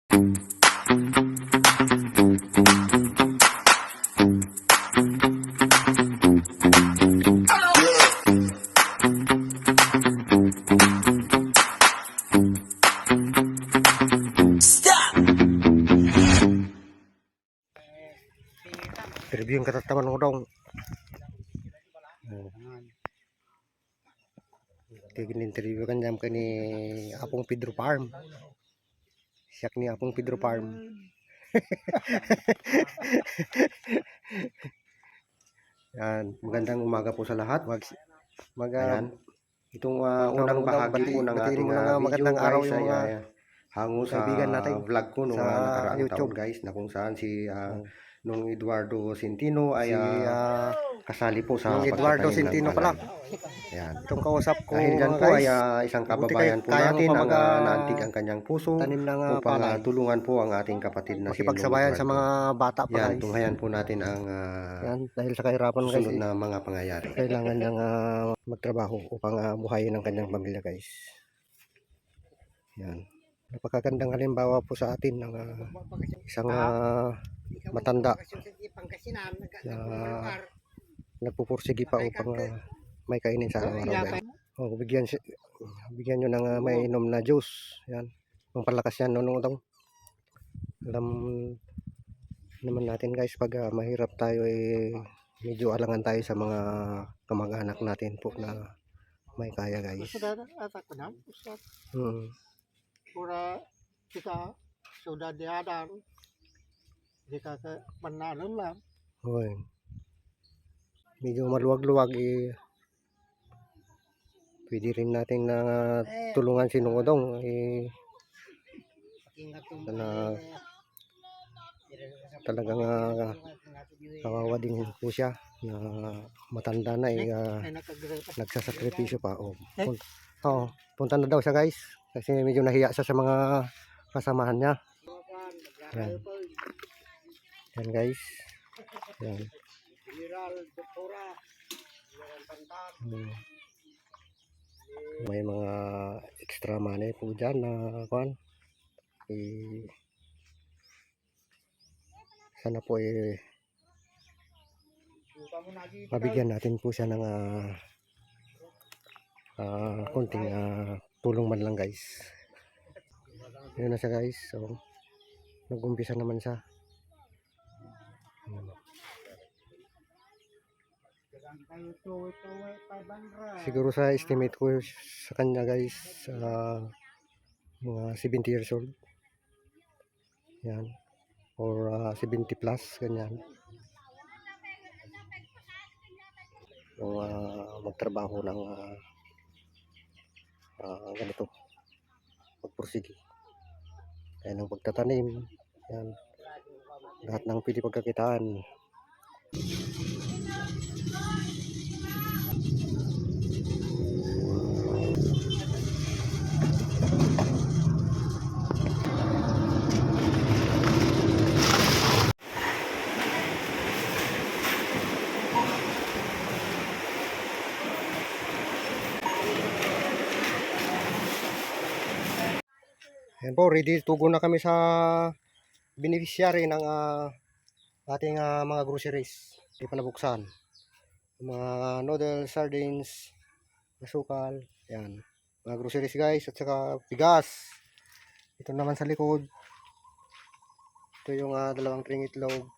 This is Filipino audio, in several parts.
Review yung katatawan ko daw. Tigin-interview kan jam kani Apong Pedro Farm. Siyak ni Apong Pedro Farm. Yan, magandang umaga po sa lahat. Itong unang bahagi po ng ating video, magandang araw yung mga hango sa vlog ko nung nakaraang taon, guys, na kung saan si nung Eduardo Centino ay kasali po sa Eduardo Centino pala. Ayan. Itong kausap ko Dahil dyan po ay isang kababayan po natin ang naantig ang kanyang puso upang tulungan po ang ating kapatid na si makipagsabayan sa mga bata pa, yan, guys. tunghayan po natin ang yan, dahil sa kahirapan, guys, susunod na mga pangyayari. kailangan niyang magtrabaho upang buhayin ang kanyang pamilya, guys. Yan. Napakagandang halimbawa po sa atin ng isang matanda na nagpupursige pa upang may kainin sa araw-araw, guys. Bigyan nyo ng may inom na juice. Yan. Pampalakas yan noon daw. Alam naman natin, guys, pag mahirap tayo medyo alangan tayo sa mga kamag-anak natin po na may kaya, guys. Pura kita sudah diadar jika ke penanun lah. Hoy. Medyo maluwag-luwag pwede rin natin na tulungan si Nungodong na talagang kawawa din po siya na matanda na nagsasakripisyo pa. Punta na daw siya, guys, kasi medyo nahiya siya sa mga kasamahan niya. Yan, guys. Yan. May mga extra money po dyan na sana po mabigyan natin po siya ng konting tulong man lang, guys. Yun na siya, guys. So nag-umpisa naman siya. Siguro sa estimate ko sa kanya, guys, mga 70 years old. Yan. Or 70 plus, ganyan. O magtrabaho ng ganito, magpursige. Kaya ng pagtatanim, yan, lahat ng pwede pagkakitaan. Ayan po, ready to go na kami sa beneficiary ng ating mga groceries. Hindi pa nabuksan. Mga noodles, sardines, masukal, yan. Mga groceries, guys, at saka bigas. Ito naman sa likod. Ito yung 2 tring itlog,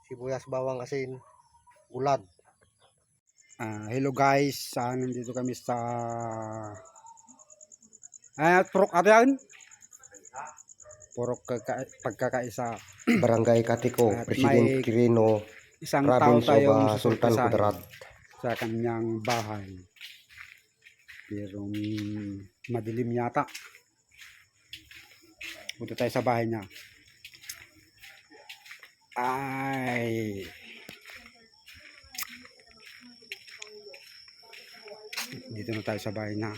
sibuyas, bawang, asin, ulad. Hello, guys, nandito kami sa Purok Pagkakaisa, Barangay Katiko, President Quirino, isang tao Province tayong of Sultan Kudarat, sa kanyang bahay. Pero madilim yata. Punta tayo sa bahay niya. Dito na tayo sa bahay niya.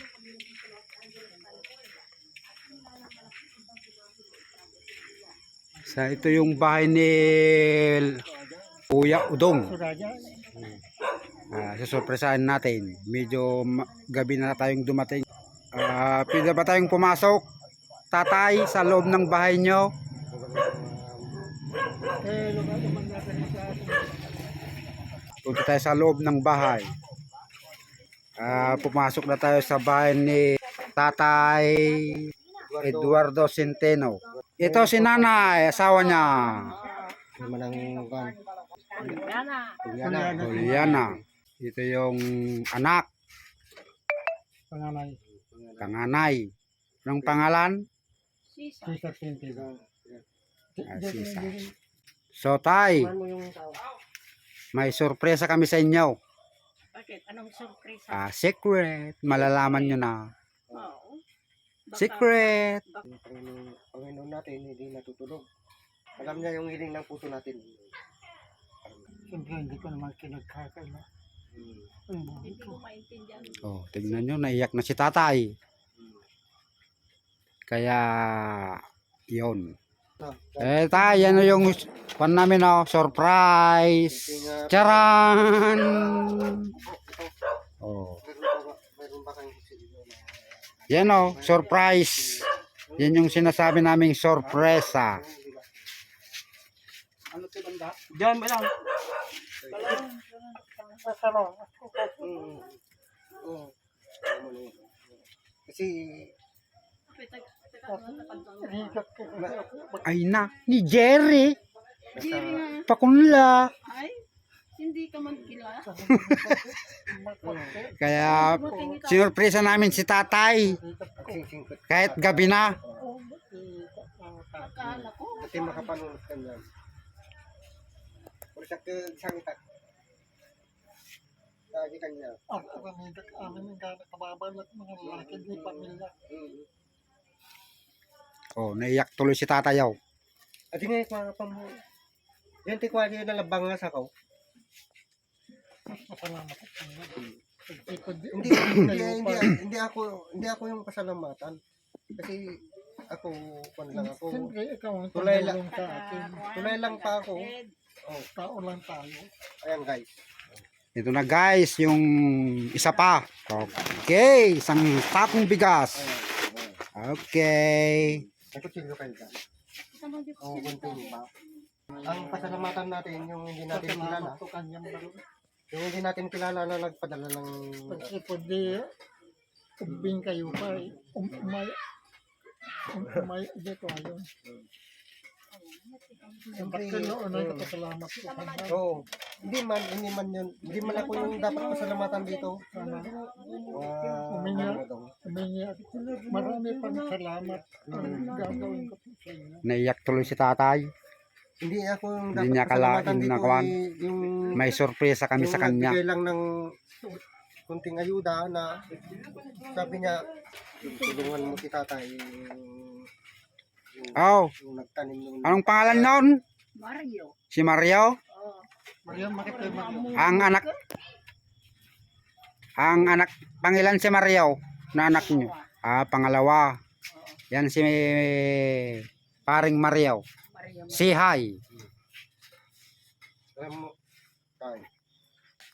Ito yung bahay ni Kuya Udong. Susurpresahan natin. Medyo gabi na tayong dumating. Pwede ba tayong pumasok? tatay, sa loob ng bahay nyo? lugar naman natin sa Punta tayo sa loob ng bahay. Pumasok na tayo sa bahay ni Tatay Eduardo Centeno. Ito si nanay, asawa niya. Naman ang kan. Juliana. Ito yung anak, panganay. panganay. Anong pangalan? Sisa Sintigo. Sisa. So tay, may sorpresa kami sa inyo. Bakit? Anong surprise? Secret. Malalaman nyo na. Oo. Baka- Secret. Panginoon natin hindi natutulog. Alam niya yung hiling ng puso natin. Siyempre hindi ko naman kinagkakaila. Ang buhay Hindi ko. mo maintindihan. Oh, tignan nyo, naiyak na si tatay. Kaya, yun. Tay, yan na yung pan namin, oh, surprise. Charan! Oh. Meron ba kayong Yan, oh, surprise. Yan yung sinasabi naming sorpresa. Diyan ba lang? Masarap. Oo. Kasi Rigat ko. Ay na, ni Jerry. Jerry nga. Pakunla. Ay, hindi ka man kilala. Kaya, sinurpresa namin si tatay. singkot Kahit gabi na. Akala ko. kasi makapanood ka niyan. Puro sa sangita. Lagi kanya. Ako kami amin yung kababalat mga lalaki di pamilya. Oh, naiyak tuloy si tatay, oh. At nga kwa pam. Yan ti kwa na labang nga sa ko. Masalamat ako kanya. Hindi ako yung pasalamatan. Kasi ako kung lang ako. Siyempre ikaw ang Tulay lang. tumulong sa akin. Tulay lang pa ako. Oh, tao lang tayo. Ayan guys. Ito na guys, yung isa pa. Okay, isang takong bigas. Okay. Nagkutsilyo kayo dyan. Oo, kunting pa. Ang pasalamatan natin yung hindi natin kilala. Salamat ko kanya mga Yung hindi natin kilala na nagpadala ng Kasi pwede ubing kayo pa eh. Umay dito ayun. Siyempre, Bakit noon ay kapasalamat ko kanya. oo. Hindi man yun. Hindi man ako yung dapat pasalamatan dito. Humingi ako. Marami pang salamat ang gagawin ko po sa inyo. Naiyak tuloy si tatay. Hindi ako yung Hindi dapat niya pasalamatan kalain dito. na kuwan. Yung May sorpresa kami sa kanya. nagbigay lang ng kunting ayuda na sabi niya, tulungan mo si tatay. Oh, Yung nagtanim yung anong pangalan noon? Mario. Si Mario? Mariam, makikita mo. Ang anak, pangilan si Mario na anak niyo? Pangalawa. Yan si paring Mario. Mario. Si Hay. alam mo, tay,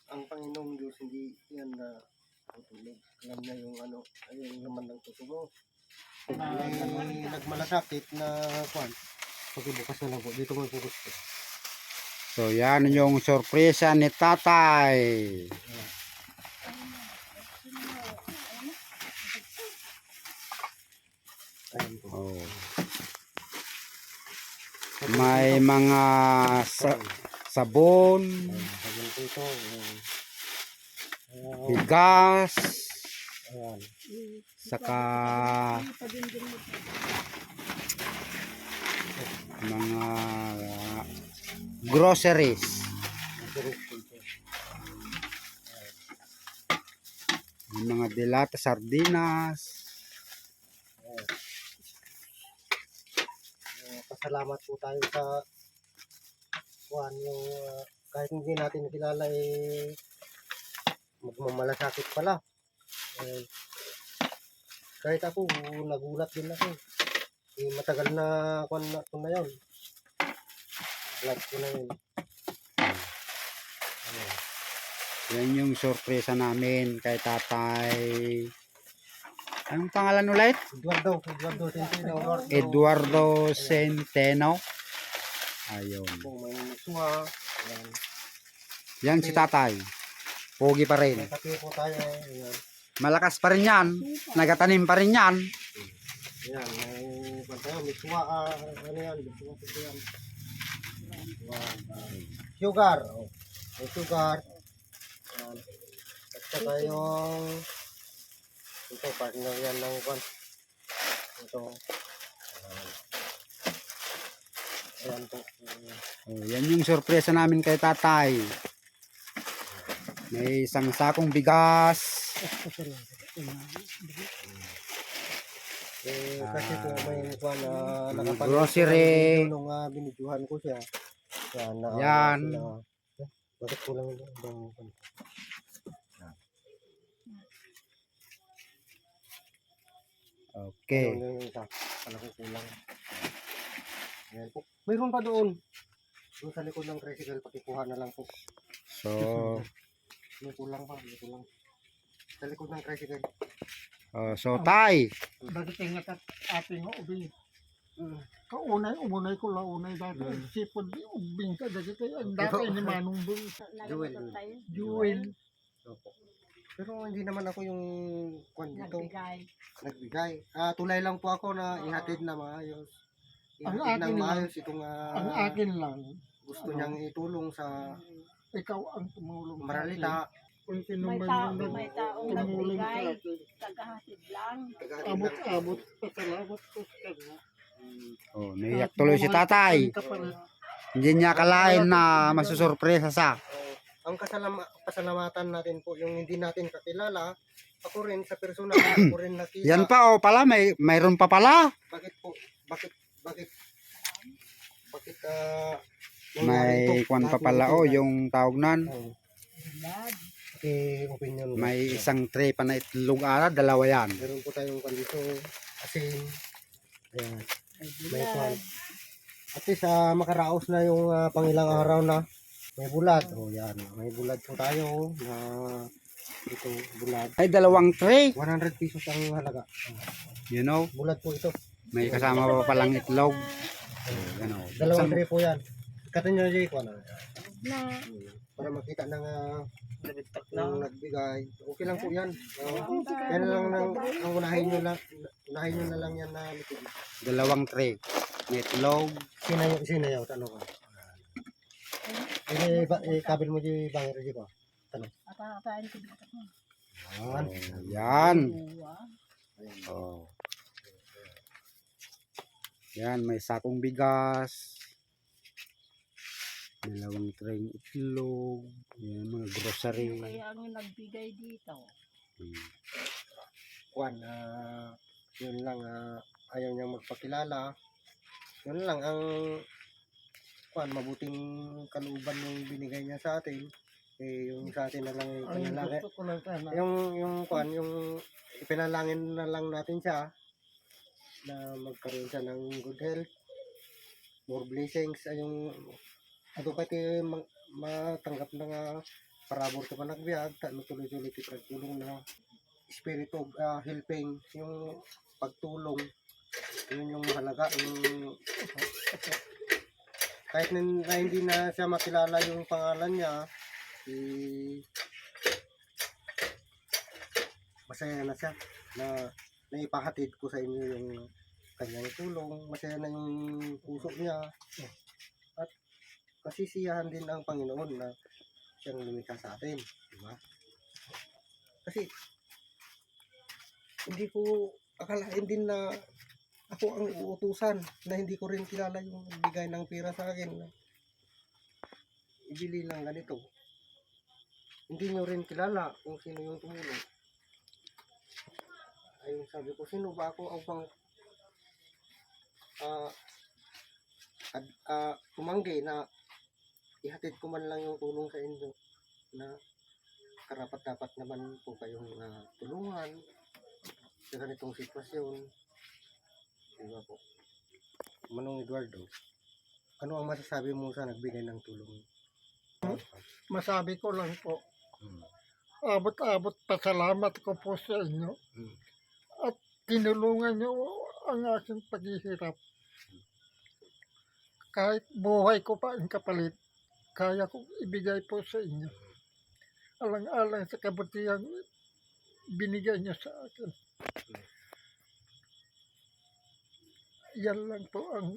ang Panginoong Diyos hindi yan na tutulog. Alam niya yung ano, ayun naman ng puso mo. May nagmalasakit na kwan. Pagbukas na lang po, dito mo ipukus ko. So yan yung sorpresa ni tatay. Ayan po. Oh. May mga sabon, Ayan po ito. bigas, Ayan. saka mga groceries. May mga dilata, sardinas. Pasalamat po tayo sa kwan yung kahit hindi natin kilala eh magmamalasakit pala. Kahit ako nagulat din ako. Matagal na kwan na ko na yun. Vlog ko na yun. Yan yung sorpresa namin kay tatay Anong pangalan ulit? Eduardo Centeno. Eduardo Centeno. Ayun. Kung may suha. Ayan. Yan si tatay. Pogi pa rin. May kape po tayo. Ayan. Malakas pa rin yan. Nagatanim pa rin yan. Ayan. May suha. Ano yan? May suha po yan. Sugar. Oh. May sugar. Ayan. At saka yung ito, partner yan ng kwan. Ito. Ayan po. Oh, yan yung sorpresa namin kay tatay. May isang sakong bigas. Kasi po may kwan na grocery. nung binidyohan ko siya. Yan. Yan. Bakit kulang ito? Okay. Yung isa. Kala ko kulang. Ayan po. Mayroon pa doon. Doon sa likod ng tricycle, pakikuha na lang po. So, May kulang pa. May kulang. Sa likod ng tricycle. so tay. Dati tingat at ating ubing. Kaunay ko launay dati. Sipod di ubing ka. Dati kayo ang dati ni Manong Bung. Jewel. Jewel. Opo. Pero hindi naman ako yung kwan dito. Nagbigay. Nagbigay. Tulay lang po ako na ihatid na maayos. Ang Ihatid akin ng lang. maayos itong Ang akin lang, gusto niyang itulong sa ikaw ang tumulong sa akin. Maralita. Kung sino May man tao, yung may taong tumulong sa nagbigay. akin. Tagahatid lang. Abot-abot. Pasalamat ko sa kanya. Oh, naiyak tuloy si tatay. Ka pa rin. Hindi niya kalain na masusurpresa sa. Ang pasalamatan natin po yung hindi natin kakilala. Ako rin sa personal ako rin nakita. Yan pa oh pala mayroon pa pala. Bakit po? Bakit May kwan pa pala oh yung tawag nan. Opinion. May isang tray pa na itlog ara, dalawa yan. Meron po tayong kwan dito. Asin. Ayan. May kwan. At least makaraos na yung pangilang araw na may bulad. Oh, yan. May bulad po tayo na ito bulad. Ay dalawang tray, 100 pesos ang halaga. you know. Bulad po ito. May kasama pa palang itlog. Ano, Dalawang tray po yan. Katin nyo Jay, kwan. Na. Para makita ng nagbigay. Okay lang po yan. Yan lang ang unahin nyo na lang yan na likod. dalawang tray. May itlog. Sinayaw, tanong ka. Kabil mo di bangir di ba? Tanong. Atatain ko dito. Yan. Yan. Uwa. Oh. Yan, may sakong bigas. Dalawang tray itlog. Yan, mga grocery. Kaya ang nagbigay dito. Kwan, yun lang, ayaw niyang magpakilala. Yun lang, ang kwan, mabuting kalooban yung binigay niya sa atin. Yung sa atin na lang yung Ang panalangin. gusto ko lang sana. Yung kwan, yung ipinalangin na lang natin siya na magkaroon siya ng good health, more blessings, yung ato pati matanggap na nga parabor ka pa nagbiag, tuloy-tuloy tulong na spirit of helping, yung pagtulong, yun yung mahalaga, yung kahit na hindi na siya makilala yung pangalan niya, masaya na siya na naipahatid ko sa inyo yung kanyang tulong. Masaya na yung puso niya at kasisiyahan din ang Panginoon na siyang lumikha sa atin, di ba? Kasi hindi ko akalain din na ako ang uutusan na hindi ko rin kilala yung bigay ng pera sa akin na ibili lang ganito. Hindi nyo rin kilala kung sino yung tumulong. Ayun, sabi ko, sino ba ako ang pang tumanggi na ihatid ko man lang yung tulong sa inyo na karapat-dapat naman po kayong tulungan sa ganitong sitwasyon. Diba po? Manong Eduardo, ano ang masasabi mo sa nagbigay ng tulong? Masabi ko lang po. Abot-abot pasalamat ko po sa inyo. At tinulungan niyo ang aking paghihirap. Kahit buhay ko pa ang kapalit, kaya kong ibigay po sa inyo. Alang-alang sa kabutihan binigay niyo sa akin. Yan lang po ang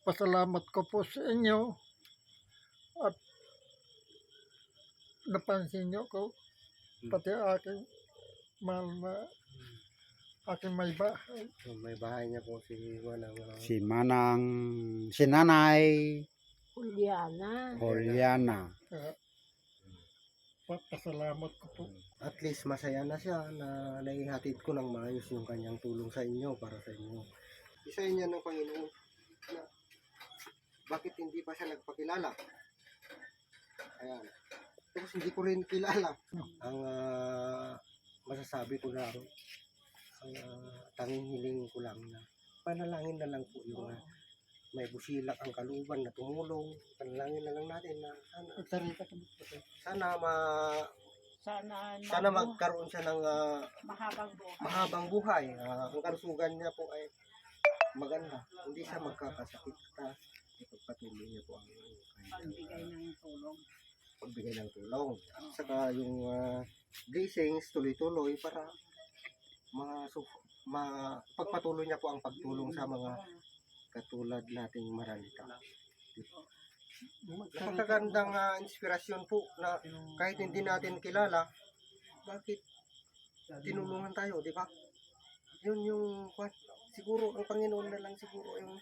pasalamat ko po sa inyo. At napansin niyo ko, pati aking mahal na aking may bahay. May bahay niya po si Manang. Si Manang, si Nanay Juliana. Juliana. Kaya, pasalamat ko po. At least masaya na siya na naihatid ko ng maayos yung kanyang tulong sa inyo, para sa inyo. Isayin niya ng Panginoon na bakit hindi pa siya nagpakilala. Ayan. Tapos hindi ko rin kilala. Ang masasabi ko lang, ang tanging hiling ko lang na panalangin na lang po yung may busilak ang kalooban na tumulong. Panalangin na lang natin na sana sana magkaroon siya ng Mahabang buhay. mahabang buhay. Ang kalusugan niya po ay maganda. Hindi siya magkakasakit. Ipagpatuloy niya po ang Pagbigay ng tulong. pagbigay ng tulong. At saka yung blessings tuloy-tuloy para pagpatuloy niya po ang pagtulong sa mga katulad nating maralita. Napakagandang inspirasyon po na kahit hindi natin kilala, bakit tinulungan tayo, di ba? Yun yung siguro ang Panginoon na lang siguro yung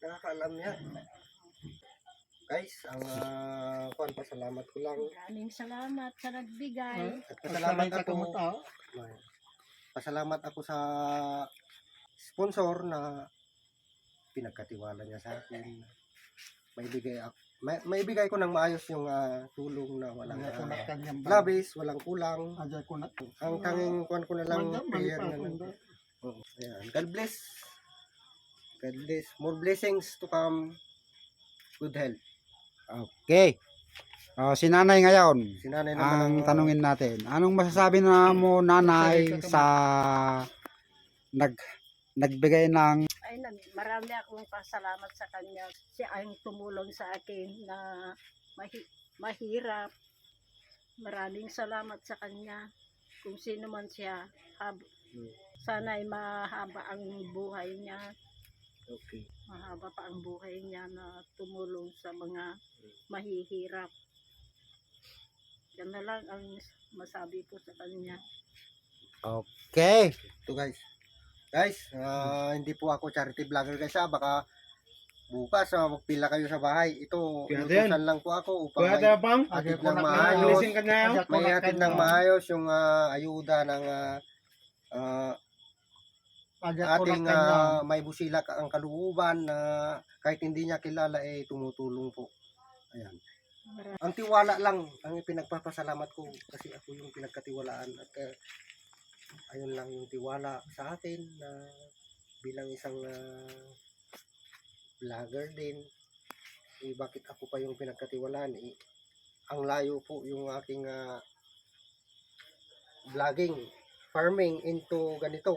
nakakaalam niya. Guys, ang pasalamat ko lang. Maraming salamat sa nagbigay. At pasalamat ako sa sponsor na pinagkatiwala niya sa akin. Maibigay ko ng maayos yung tulong na walang labis, walang kulang. Ang tanging kuwan ko na lang, prayer na lang. Ayan. God bless. God bless. More blessings to come. Good health. Okay. Si Nanay ngayon, Si nanay ang naman tanungin natin, anong masasabi na mo, Nanay, sa nagbigay ng Ay, marami akong pasalamat sa kanya. Siya ang tumulong sa akin na mahirap. Maraming salamat sa kanya. Kung sino man siya, sana ay mahaba ang buhay niya. Okay. Mahaba pa ang buhay niya na tumulong sa mga mahihirap. Yan na lang ang masabi ko sa kanya. Okay. Ito guys. Guys, hindi po ako charity vlogger guys ha. Baka bukas magpila kayo sa bahay. Ito, inutusan lang po ako upang hatid ng maayos. May hatid ng maayos yung ayuda ng ating may busilak ang kalooban na kahit hindi niya kilala tumutulong po. Ayan. Ang tiwala lang ang pinagpapasalamat ko kasi ako yung pinagkatiwalaan at ayun lang yung tiwala sa akin na bilang isang vlogger din. Bakit ako pa yung pinagkatiwalaan? Ang layo po yung aking vlogging, farming into ganito.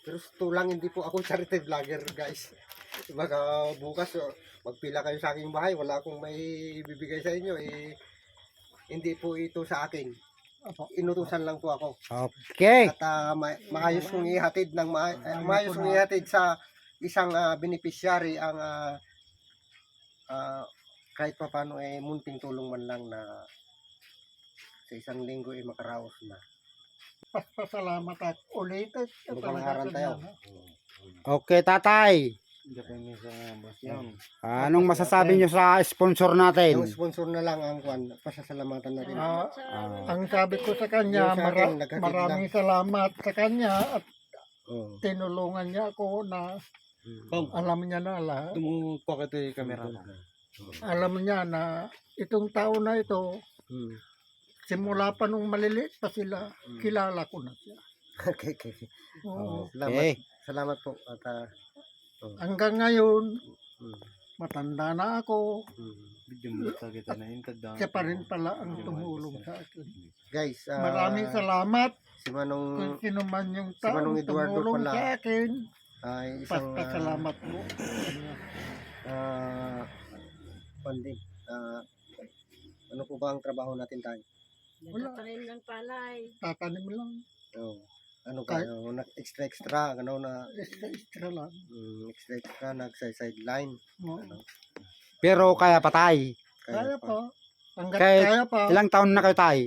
Pero ito lang, hindi po ako charity vlogger guys. Baka bukas magpila kayo sa aking bahay, wala akong may bibigay sa inyo. Hindi po ito sa akin. Inutusan lang po ako. Okay. At maayos kong ihatid maayos kong ihatid sa isang beneficiary ang kahit pa paano munting tulong man lang na sa isang linggo makaraos na. Pasalamat at ulitin. Magpangaran tayo. Okay, Tatay. Anong masasabi nyo sa sponsor natin? Yung sponsor na lang ang pasasalamatan natin. Ang sabi ko sa kanya, Yung sa akin, naghatid maraming salamat sa kanya at Oh. tinulungan niya ako na alam niya na lahat. Alam niya na itong taon na ito, simula pa nung maliliit pa sila, kilala ko na siya. Okay. Oo. Salamat po. At Hanggang ngayon, matanda na ako, siya pa rin pala ang tumulong sa akin. guys, Maraming salamat Si Manong Kung sino man yung si Manong taong Eduardo tumulong pala sa akin, ay isang pasalamat mo. panding. Ano po ba ang trabaho natin tayo? Nagtatanim ng palay. Tatanim lang. Oh, ano ka, extra, ano na, Extra lang. extra, nag-sideline. No. Ano, Pero kaya patay. Kaya pa. Hanggat Kahit kaya pa. Ilang taon na kayo tay?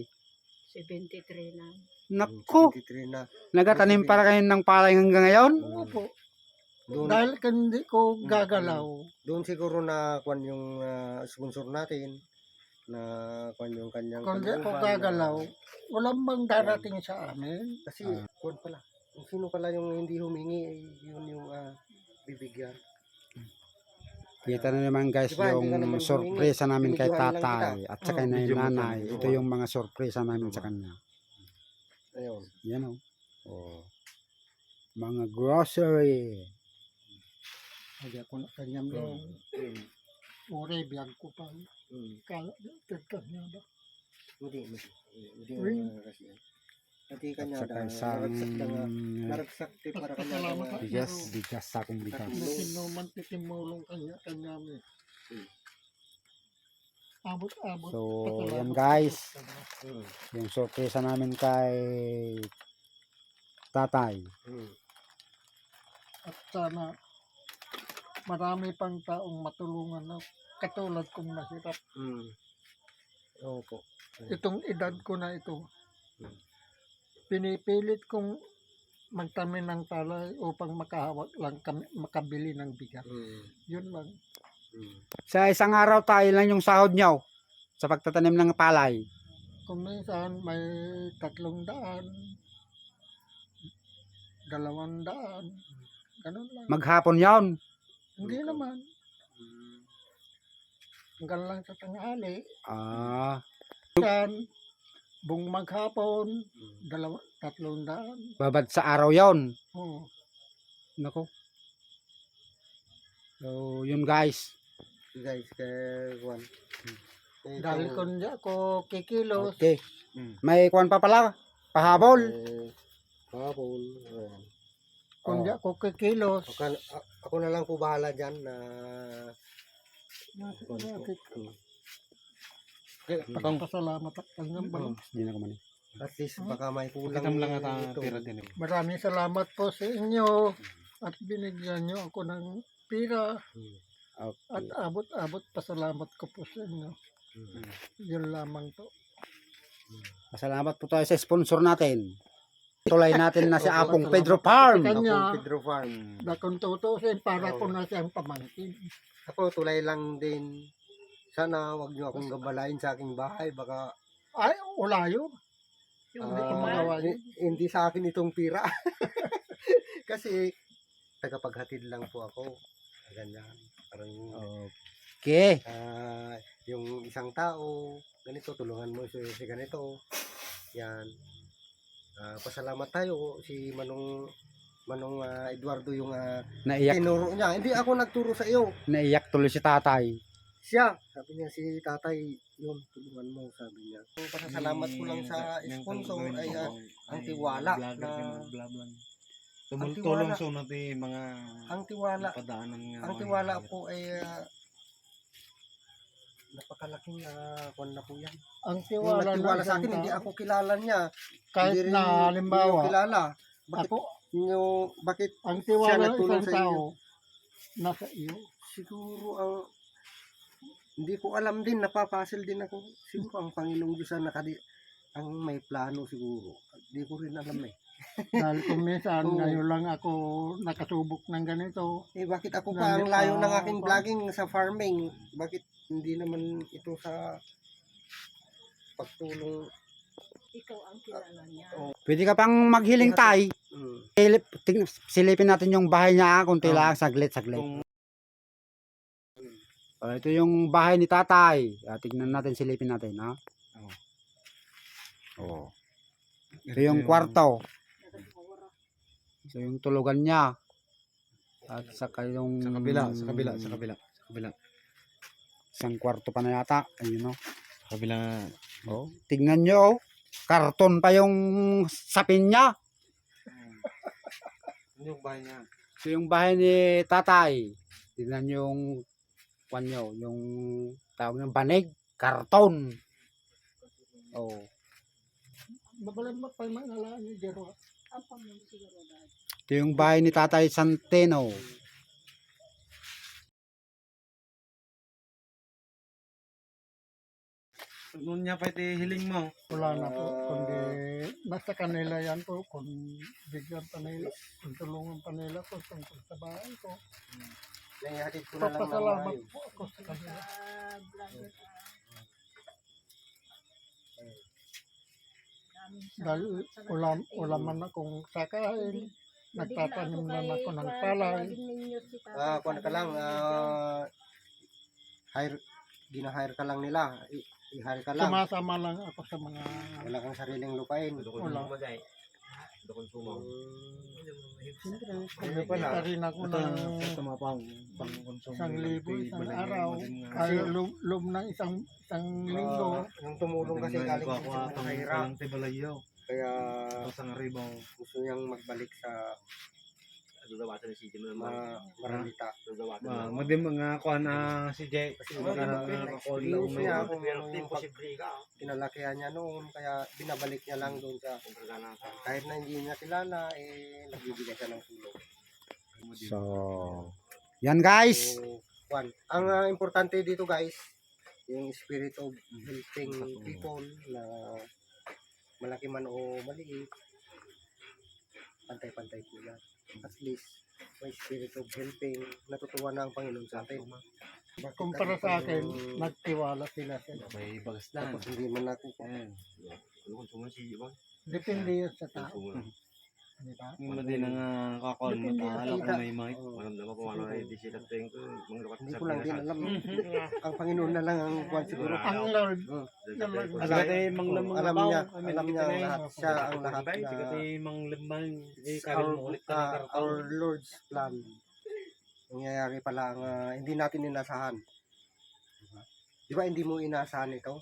73 na. Naku, 73 na. nagatanim para kayo ng palay hanggang ngayon? Oo po. Doon, Dahil hindi ko gagalaw. doon siguro na kwan yung sponsor natin na kwan yung kanyang Kung di ko kalooban gagalaw, walang bang darating sa amin. kasi kwan pala. Kung sino pala yung hindi humingi, yun yung bibigyan. Kita na naman guys Diba, hindi ka yung naman sorpresa namin kay Binidyohan lang tatay at saka Oo, na yung video mo nanay. to. Ito yung mga sorpresa namin sa kanya. Ayun. Yan o. Oh. Mga grocery. Hindi ako na kanyang yung uri, biyag ko pa. Kala, kanya ba? Hindi. Uy. Kasi. Hindi At kanya saka isang naragsak para kanya. Pasalamat ako. bigas, sakong bigas. Kung sino man titimulong kanya mo. Abot-abot. So, Pasalamat yan ako. guys. Yung sorpresa namin kay tatay. At sana marami pang taong matulungan na katulad kong mahirap. Opo. Itong edad ko na ito, pinipilit kong magtanim ng palay upang makahawak lang kami, makabili ng bigas. Yun lang. Sa isang araw tayo lang yung sahod nyo sa pagtatanim ng palay. Kung minsan may 300, 200, ganun lang. Maghapon yon. Hindi naman. Hanggang lang sa tanghali. Ah, Minsan, buong maghapon, 300. babad sa araw yon. Oo. Nako. So, yun guys. Guys, kay Juan. Dahil kung di ako kikilos, Okay. May kuwan pa pala. Pahabol. Hapon. kung di ako kikilos, Ako na lang po bahala dyan na pasalamat at kanyang balang. Hindi na kumanin. at least baka may kulang lang ito. Maraming salamat po sa inyo at binigyan nyo ako ng pira at Okay. abot-abot pasalamat ko po sa inyo. Yun lamang po. Salamat po tayo sa sponsor natin. Tulay natin na si Apong Pedro Farm. Kanya, Pedro Farm. na kung tutusin, para ko na siyang pamangkin. Ako tulay lang din. Sana wag niyo akong gabalain sa aking bahay. Baka Ay, wala yun. Yung Hindi ko iba, magawa yun. hindi sa akin itong pira. Kasi tagapaghatid lang po ako. Ganyan. Parang Okay. yung isang tao, ganito, tulungan mo si ganito. Yan. Pasalamat tayo si Manong Eduardo yung Naiyak, tinuro niya. Hindi ako nagturo sa iyo. naiyak tuloy si tatay. Siya, sabi niya si tatay, yun, tulungan mo, sabi niya. Ang pasasalamat ko lang sa sponsor ay ang tiwala na Tumulong so natin mga ang tiwala padaanan nga. ang tiwala po ay napakalaking kwan na po yan. Ang Yung tiwala nagtiwala ng sa akin, isang hindi tao, ako kilala niya. kahit Hindi rin na niyo halimbawa, kilala. Bakit ako, bakit ang siya tiwala ng nagtulong isang sa inyo? tao, nasa iyo. Siguro hindi ko alam din, napapasil din ako. Siguro ang Panginoong Diyos ang may plano siguro. Hindi ko rin alam eh. Dahil kung minsan, Oo. ngayon lang ako nakasubok ng ganito. Bakit ako pa ang Nandito layo ng pa aking ako. vlogging sa farming? Bakit hindi naman ito sa pagtulong? ikaw ang kilala niya. Pwede ka pang maghiling tay. Silipin natin yung bahay niya. Kunti lang, saglit. Ito yung bahay ni tatay. Tignan natin, silipin natin. Ha? Oh. Ito yung kwarto. Ito yung tulugan niya. At saka yung... Sa kabila. Isang kwarto pa na yata. Ayun o. Sa kabila. Oh. Tignan nyo. Oh. Karton pa yung sapin niya. Ano yung bahay niya? Ito yung bahay ni tatay. Tingnan yung panyo, yung tawag ng banig, karton. Oh. Mabalang mapaymangalaan ni Jero. Ang pamilya siguro dahil. Ito yung bahay ni Tatay Santeno. Noon niya pa iti hiling mo. Wala na po, kundi nasa kanila yan po, kung bigyan pa nila, kung tulungan pa nila ko tungkol sa bahay ko. Naihatid ko na lang ng Papasalamat maayos. po ako sa kanila. Vlogger. Dahil ulam man akong sakain, nagtatanim naman ako ng palay. Kuwan ka lang, gina-hire ka lang nila. I-hire ka lang. Sumasama lang ako sa mga Wala kang sariling lupain. wala. Siyempre, kumikita rin ako ng Ito mga pang-consume. 1,000 isang araw. Ay, loob ng isang linggo. Yung tumulong kasi galing din sa mga hirap. Kalang tibalayo. Kaya Pasang ribaw. gusto niyang magbalik sa Maramita. Madim mga kuan na si Jay. Kasi Nakakol na experience niya umay. kung ano yung kinalakihan niya noon. Kaya binabalik niya lang doon sa kahit na hindi niya kilala, nagbibigay siya ng tulong. So, yan guys. So, one. Ang importante dito guys, yung spirit of helping people na malaki man o maliit, pantay-pantay po yan. At least, may spirit of helping, natutuwa na ang Panginoon sa atin. Kumpara sa akin, nagtiwala sila. May bagaslan. Tapos hindi man ako Depende yun sa tao. Diba? Hindi din ang kakol Depende matahala sa kung may mic. hindi ko lang din alam. Ang Panginoon na lang ang kuwan siguro. Ang Lord, Oh. Agad manglamang Alam niya lahat. Siya ang lahat na Agad manglamang. our Lord's plan. Nangyayari pala ang hindi natin inasahan. Di ba hindi mo inasahan ito?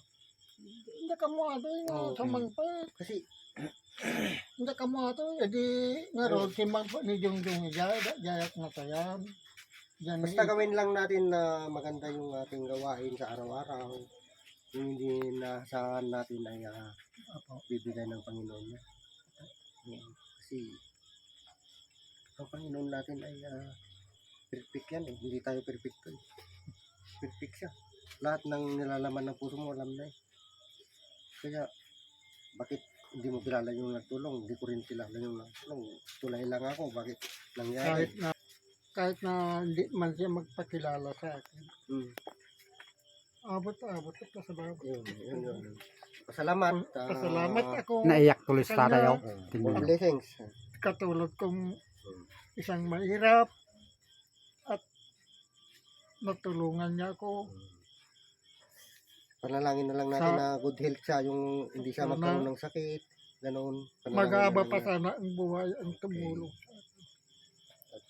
hindi ka mo ato Oo. yung samang pa. Kasi Hindi ka mo ato, edi nga ron, si Mang ni Jungjung jayak na tayan. Yan basta gawin lang natin na maganda yung ating gawain sa araw-araw. Yung hindi inasahan natin ay bibigay ng Panginoon niya. Kasi ang Panginoon natin ay perfect yan eh. Hindi tayo perfecto eh. Perfect siya. Lahat ng nilalaman ng puso mo alam na eh. Kaya bakit hindi mo kilala yung nagtulong? Hindi ko rin kilala yung nagtulong. Tulay lang ako. Bakit nangyari? kahit na hindi man siya magpakilala sa akin. Abot at sa baba. Yun. Pasalamat. Pasalamat ako. Naiyak tuloy sa tatay. Oh. Tingnan mo. Blessings. Katulad kong isang mahirap at natulungan niya ako. Panalangin na lang natin na good health siya, yung hindi siya Sana- magkaroon ng sakit, ganoon. Panalangin Mag-aaba na pa lang sana ang buhay ang tumulong. at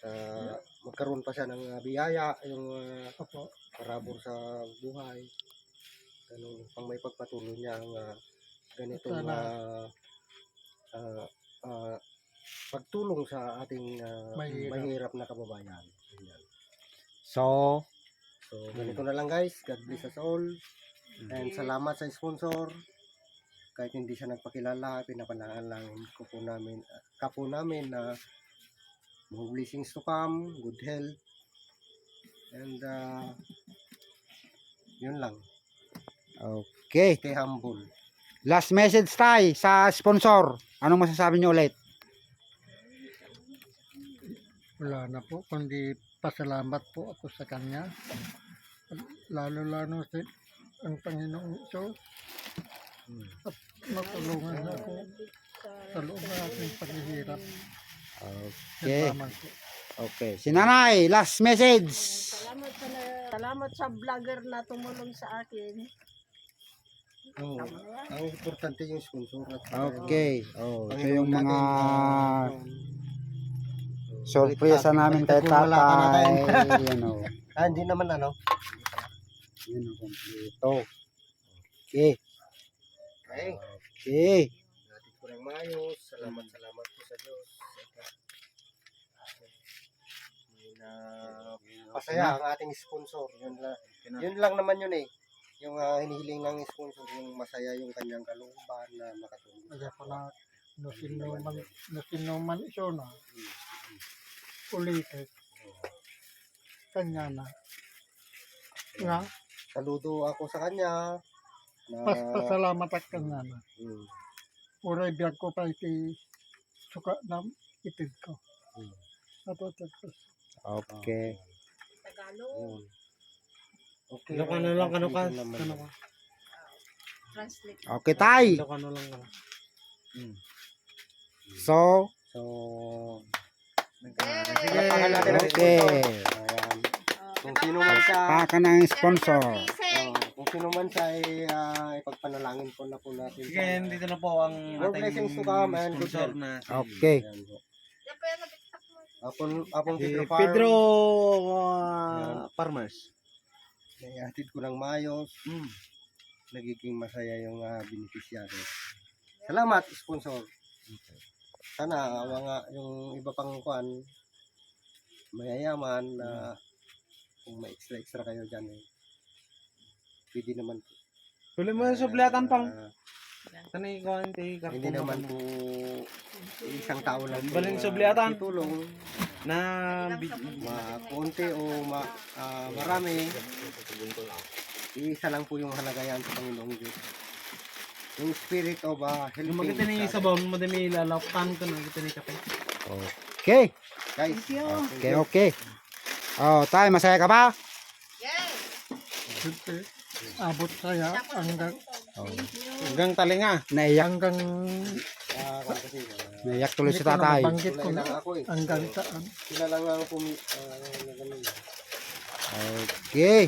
magkaroon pa siya ng biyaya, yung Opo. parabor sa buhay. Ganun, pang may pagpatuloy niya ang ganitong Sana. pagtulong sa ating Mahirap. mahirap na kababayan. Ganyan. So, So, ganito na lang guys. God bless us all. And salamat sa sponsor. Kahit hindi siya nagpakilala, pinapanalangin ko po namin na more blessings to come, good health. And yun lang. okay. Stay humble. Last message tayo sa sponsor. Anong masasabi niyo ulit? Wala na po, kundi pasalamat po ako sa kanya. Lalo sa ang Panginoong Diyos. At natulungan niya ako sa loob ng aking paghihirap. Okay. Salamat po. Okay. Si Nanay, last message. Salamat sa vlogger na tumulong sa akin. Oh, ang importante yung sponsor. At Okay. Oh, ito Panginoon yung mga natin, sorpresa namin kay Kung wala ka na tatay. tayo. Yan o. hindi naman Yan o, kompleto. Okay. Okay. Okay. Natin ko ng maayos. Salamat po sa Diyos. May na pasaya ang ating sponsor. Yun lang naman yun eh. Yung hinihiling ng sponsor, yung masaya yung kanyang kalooban na makatulong. Kaya pala, nasinuman iso na. Ulitin. Kanya na. Nga, Saludo ako sa kanya. pasalamat at kanya na. Hmm. Uray biyag ko pa iti suka na itid ko. Napotet ko. Okay. Tagalog. Okay. Ilocano lang, kano ka? Ano ba? Translate. Okay, tay. Ilocano lang. So, So, Yay! pangalan natin ang okay. sponsor. Ayan. Kung sino man siya, Paka ng sponsor. kung sino man siya ay ipagpanalangin po na po natin. Sige, dito na po ang More blessings to come and good sponsor health. na. Okay. Ayan po. Apong Si Pedro Farm. Pedro Yan. Farmers. Naihatid ko ng maayos. Mm. Nagiging masaya yung beneficiary. Salamat, sponsor. Sana mga yung iba pang kuan mayayaman na kung may extra kayo dyan eh. Pwede naman po. Huli mo yung sublatan pang. Ah, Tanay ko hindi. hindi naman po isang tao lang po Baling na subliatan. tutulong. Na Konti o marami, isa lang po yung halagayan sa Panginoong Diyos. Yung spirit of helping. yung magkita ni sa- Sabaw, madami lalautan ko na. Kita ni Kape. Okay. Guys, Okay, okay. Oh, tay, masaya ka ba? Siyempre, abot saya hanggang Hanggang talinga. Naiyak. hanggang kasi Naiyak tuloy si hindi ko na tatay. mabanggit ko tulay na lang ako eh. hanggang saan. Sila lang ang na ganun. Okay.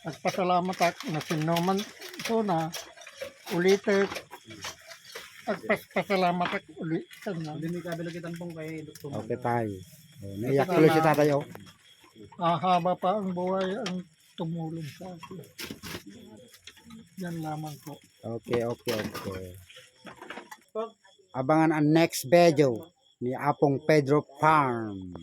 Nagpasalamat at nasinuman ito na ulitin. Nagpasalamat at ulitin na. Hindi may kabilagitan pong kay Dr. Okay, tay. Oh, naiyak tuloy si tatay, oh. Haba pa ang buhay ang tumulong sa akin. Yan lamang po. Okay, okay, okay. Abangan ang next video ni Apong Pedro Farm.